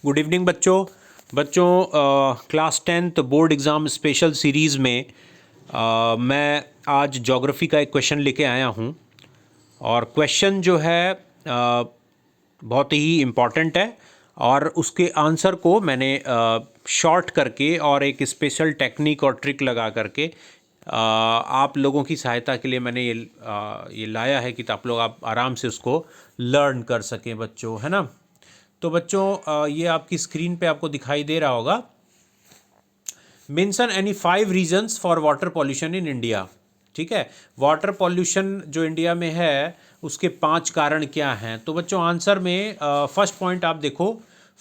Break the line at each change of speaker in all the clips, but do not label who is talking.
Good evening बच्चों। Class 10th board exam special series में मैं आज ज्योग्राफी का एक क्वेश्चन लेके आया हूँ। और क्वेश्चन जो है बहुत ही इम्पॉर्टेंट है और उसके आंसर को मैंने शॉर्ट करके और एक स्पेशल टेक्निक और ट्रिक लगा करके आप लोगों की सहायता के लिए मैंने ये लाया है कि आप आराम से उसको लर्न कर सकें बच्चों, है ना। तो बच्चों ये आपकी स्क्रीन पे आपको दिखाई दे रहा होगा। Mention any 5 reasons for water pollution in India. ठीक है, वाटर पॉल्यूशन जो इंडिया में है उसके 5 कारण क्या हैं। तो बच्चों आंसर में फर्स्ट पॉइंट आप देखो।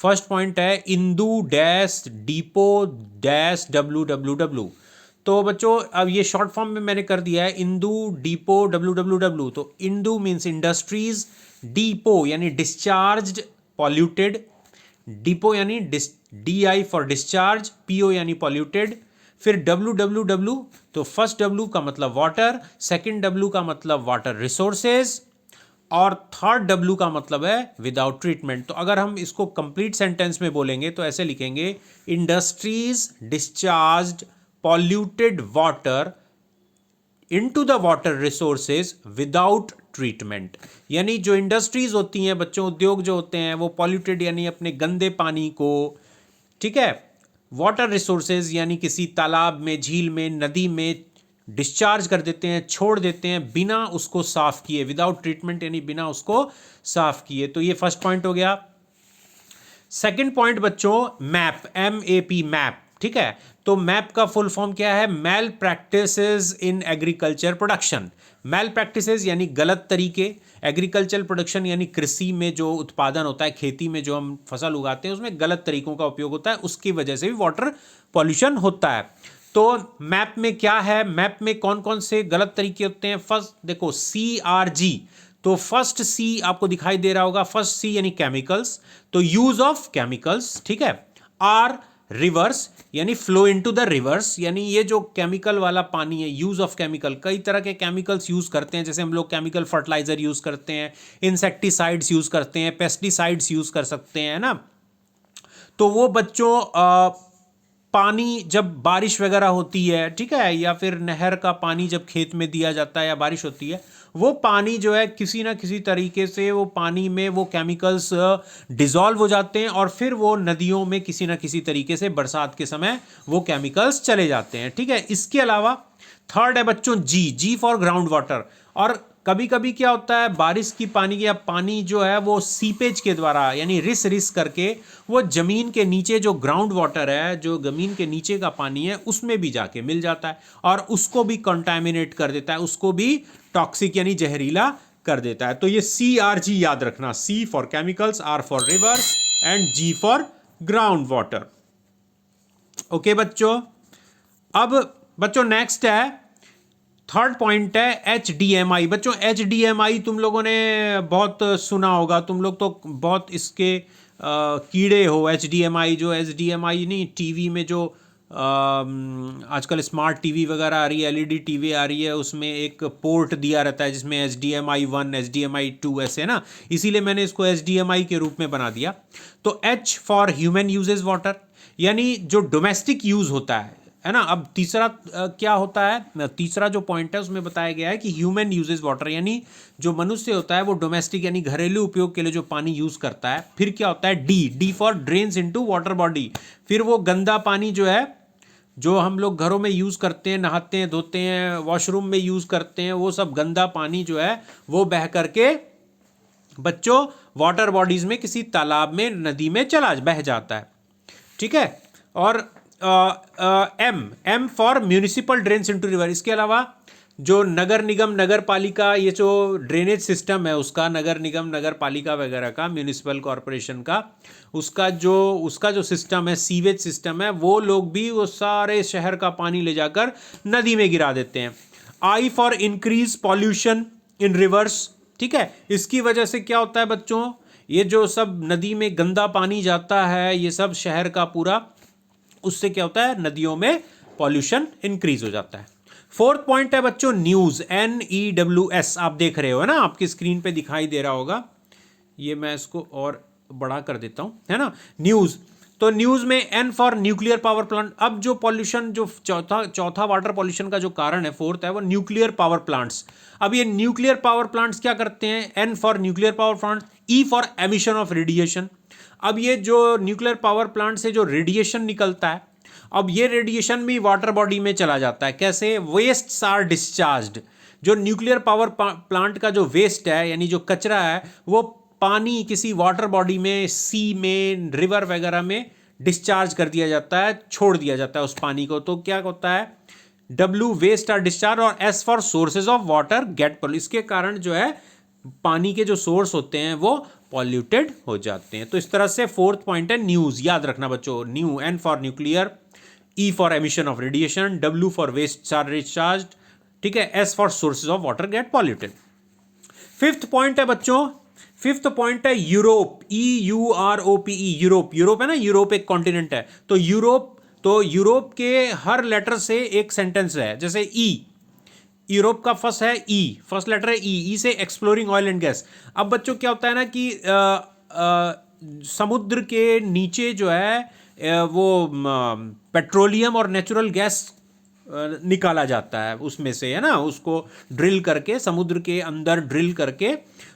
फर्स्ट पॉइंट है Indu dash depot dash WWW। तो बच्चों अब ये शॉर्ट फॉर्म में मैंने कर दिया है इंदु डिपो WWW। तो इंदु मीन्स इंडस्ट्रीज, डिपो यानी डिस्चार्ज्ड पॉल्यूटेड, डिपो यानी DI फॉर डिस्चार्ज, PO यानी पॉल्यूटेड, फिर WWW। तो फर्स्ट W का मतलब वाटर, सेकंड W का मतलब वाटर रिसोर्सेज और थर्ड W का मतलब है विदाउट ट्रीटमेंट। तो अगर हम इसको कंप्लीट सेंटेंस में बोलेंगे तो ऐसे लिखेंगे, industries discharged polluted water into the water resources without treatment. यानी जो इंडस्ट्रीज होती हैं बच्चों, उद्योग जो होते हैं वो पॉल्यूटेड यानी अपने गंदे पानी को, ठीक है, वाटर रिसोर्सेज यानी किसी तालाब में, झील में, नदी में डिस्चार्ज कर देते हैं, छोड़ देते हैं बिना उसको साफ किए, विदाउट ट्रीटमेंट यानी बिना उसको साफ किए। तो ये फर्स्ट पॉइंट हो गया। सेकंड पॉइंट बच्चों मैप, MAP मैप। ठीक है, तो मैप का फुल फॉर्म क्या है? Malpractices in agriculture production. Malpractices यानी गलत तरीके, एग्रीकल्चर प्रोडक्शन यानी कृषि में जो उत्पादन होता है, खेती में जो हम फसल उगाते हैं उसमें गलत तरीकों का उपयोग होता है, उसकी वजह से भी वाटर पॉल्यूशन होता है। तो मैप में क्या है, मैप में कौन कौन से गलत तरीके होते हैं? फर्स्ट देखो CRG। तो फर्स्ट सी आपको दिखाई दे रहा होगा, फर्स्ट सी यानी केमिकल्स, तो यूज ऑफ केमिकल्स। ठीक है, आर रिवर्स यानी फ्लो इनटू द रिवर्स, यानी ये जो केमिकल वाला पानी है, यूज ऑफ केमिकल, कई तरह के केमिकल्स यूज करते हैं, जैसे हम लोग केमिकल फर्टिलाइजर यूज करते हैं, इंसेक्टिसाइड्स यूज करते हैं, पेस्टिसाइड्स यूज कर सकते हैं ना। तो वो बच्चों पानी जब बारिश वगैरह होती है, ठीक है, या फिर नहर का पानी जब खेत में दिया जाता है या बारिश होती है, वो पानी जो है किसी ना किसी तरीके से वो पानी में वो केमिकल्स डिसॉल्व हो जाते हैं और फिर वो नदियों में किसी ना किसी तरीके से बरसात के समय वो केमिकल्स चले जाते हैं। ठीक है, इसके अलावा थर्ड है बच्चों जी फॉर ग्राउंड वाटर। और कभी कभी क्या होता है, बारिश की पानी या पानी जो है वो सीपेज के द्वारा यानी रिस रिस करके वो जमीन के नीचे जो ग्राउंड वाटर है, जो जमीन के नीचे का पानी है, उसमें भी जाके मिल जाता है और उसको भी कंटामिनेट कर देता है, उसको भी टॉक्सिक यानी जहरीला कर देता है। तो ये CRG याद रखना, C for chemicals, R for reverse and G for ground water. Okay बच्चों, अब बच्चों नेक्स्ट है, थर्ड पॉइंट है HDMI। बच्चों HDMI तुम लोगों ने बहुत सुना होगा, तुम लोग तो बहुत इसके कीड़े हो। HDMI जो HDMI नहीं, टीवी में जो आजकल स्मार्ट टीवी वगैरह आ रही है, LED टीवी आ रही है, उसमें एक पोर्ट दिया रहता है जिसमें HDMI 1 HDMI 2 ऐसे ना, इसीलिए मैंने इसको HDMI के रूप में बना दिया। तो H for human uses water, यानी जो डोमेस्टिक यूज होता है ना। अब तीसरा क्या होता है, तीसरा जो पॉइंट है उसमें बताया गया है कि ह्यूमन यूजेज वाटर, यानी जो मनुष्य होता है वो डोमेस्टिक यानी घरेलू उपयोग के लिए जो पानी यूज करता है। फिर क्या होता है D for drains into water body, फिर वो गंदा पानी जो है जो हम लोग घरों में यूज करते हैं, नहाते हैं, धोते हैं, वॉशरूम में यूज करते हैं, वो सब गंदा पानी जो है वो बह करके बच्चों वाटर बॉडीज में किसी तालाब में, नदी में चला बह जाता है। ठीक है, और M for municipal drains into river. इसके अलावा जो नगर निगम, नगर पालिका, ये जो ड्रेनेज सिस्टम है उसका, नगर निगम, नगर पालिका वगैरह का, म्यूनिसिपल कॉरपोरेशन का, उसका जो सिस्टम है, सीवेज सिस्टम है, वो लोग भी वो सारे शहर का पानी ले जाकर नदी में गिरा देते हैं। I for increase pollution in reverse. ठीक है, इसकी वजह से क्या होता है बच्चों, ये जो सब नदी में गंदा पानी जाता है, ये सब शहर का पूरा, उससे क्या होता है, नदियों में पॉल्यूशन इंक्रीज हो जाता है। फोर्थ पॉइंट है बच्चों न्यूज, NEWS। आप देख रहे हो ना, आपकी स्क्रीन पे दिखाई दे रहा होगा। ये मैं इसको और बड़ा कर देता हूँ, है ना। न्यूज़, तो न्यूज़ में N for nuclear power plant. अब जो पॉल्यूशन, जो चौथा वाटर पॉल्यूशन का जो कारण है, फोर्थ है, वो न्यूक्लियर पावर प्लांट्स। अब ये न्यूक्लियर पावर प्लांट्स क्या करते हैं? N for nuclear power plant, E for emission of radiation. अब ये जो न्यूक्लियर पावर प्लांट से जो रेडिएशन निकलता है, अब ये रेडिएशन भी वाटर बॉडी में चला जाता है। कैसे? Wastes are discharged. जो न्यूक्लियर पावर प्लांट का जो वेस्ट है, यानी जो कचरा है, वो पानी किसी वाटर बॉडी में, सी में, रिवर वगैरह में डिस्चार्ज कर दिया जाता है, छोड़ दिया जाता है उस पानी को। तो क्या होता है? डब्ल्यू वेस्ट आर डिस्चार्ज, और S for sources of water get polluted. इसके कारण जो है पानी के जो सोर्स होते हैं वो पॉल्यूटेड हो जाते हैं। तो इस तरह से फोर्थ पॉइंट है न्यूज़, याद रखना बच्चों। New, N for nuclear, E for emission of radiation, W for waste are discharge, ठीक है, S for sources of water get polluted. Fifth point है बच्चों, फिफ्थ पॉइंट है यूरोप, EUROPE, यूरोप। यूरोप है ना, यूरोप एक कॉन्टिनेंट है, तो यूरोप, तो यूरोप के हर लेटर से एक सेंटेंस है। जैसे ई, यूरोप का फर्स्ट है ई, फर्स्ट लेटर है ई से एक्सप्लोरिंग ऑयल एंड गैस। अब बच्चों क्या होता है ना कि समुद्र के नीचे जो है वो पेट्रोलियम और नेचुरल गैस निकाला जाता है उसमें से, है ना, उसको ड्रिल करके, समुद्र के अंदर ड्रिल करके,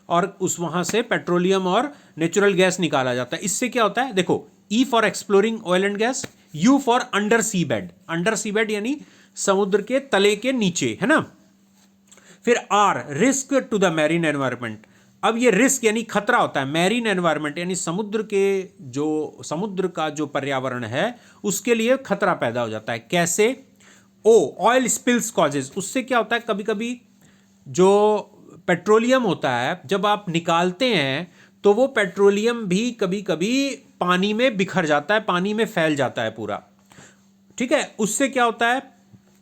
और उस वहाँ से पेट्रोलियम और नेचुरल गैस निकाला जाता है। इससे क्या होता है? देखो, E for exploring oil and gas, U for under sea bed, under sea bed यानी समुद्र के तले के नीचे, है ना। फिर R, risk to the marine environment. अब ये रिस्क यानी खतरा होता है, मैरीन एनवायरनमेंट यानी समुद्र के जो, समुद्र का जो पर्यावरण है उसके लिए खतरा पैदा हो जाता है। कैसे? ओ, ऑयल स्पिल्स कॉजेज। उससे क्या होता है, कभी कभी जो पेट्रोलियम होता है जब आप निकालते हैं तो वो पेट्रोलियम भी कभी कभी पानी में बिखर जाता है, पानी में फैल जाता है पूरा, ठीक है। उससे क्या होता है?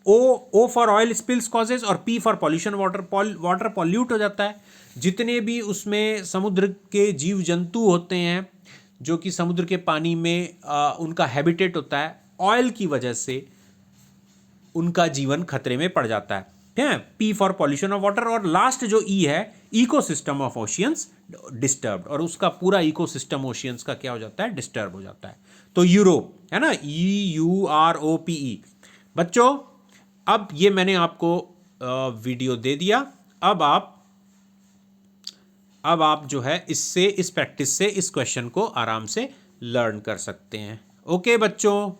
O for oil spills causes, और P for pollution, water pollute हो जाता है। जितने भी उसमें समुद्र के जीव जंतु होते हैं जो कि समुद्र के पानी में उनका हैबिटेट होता है, ऑयल की वजह से उनका जीवन खतरे में पड़ जाता है, ठीक है। P for pollution of water, और लास्ट जो ई है, इकोसिस्टम ऑफ ओशियंस डिस्टर्ब, और उसका पूरा इकोसिस्टम ओशियंस का क्या हो जाता है? डिस्टर्ब हो जाता है। तो यूरोप है ना, EUROPE। बच्चों अब ये मैंने आपको वीडियो दे दिया। अब आप जो है इससे, इस प्रैक्टिस से इस क्वेश्चन को आराम से लर्न कर सकते हैं। ओके बच्चों।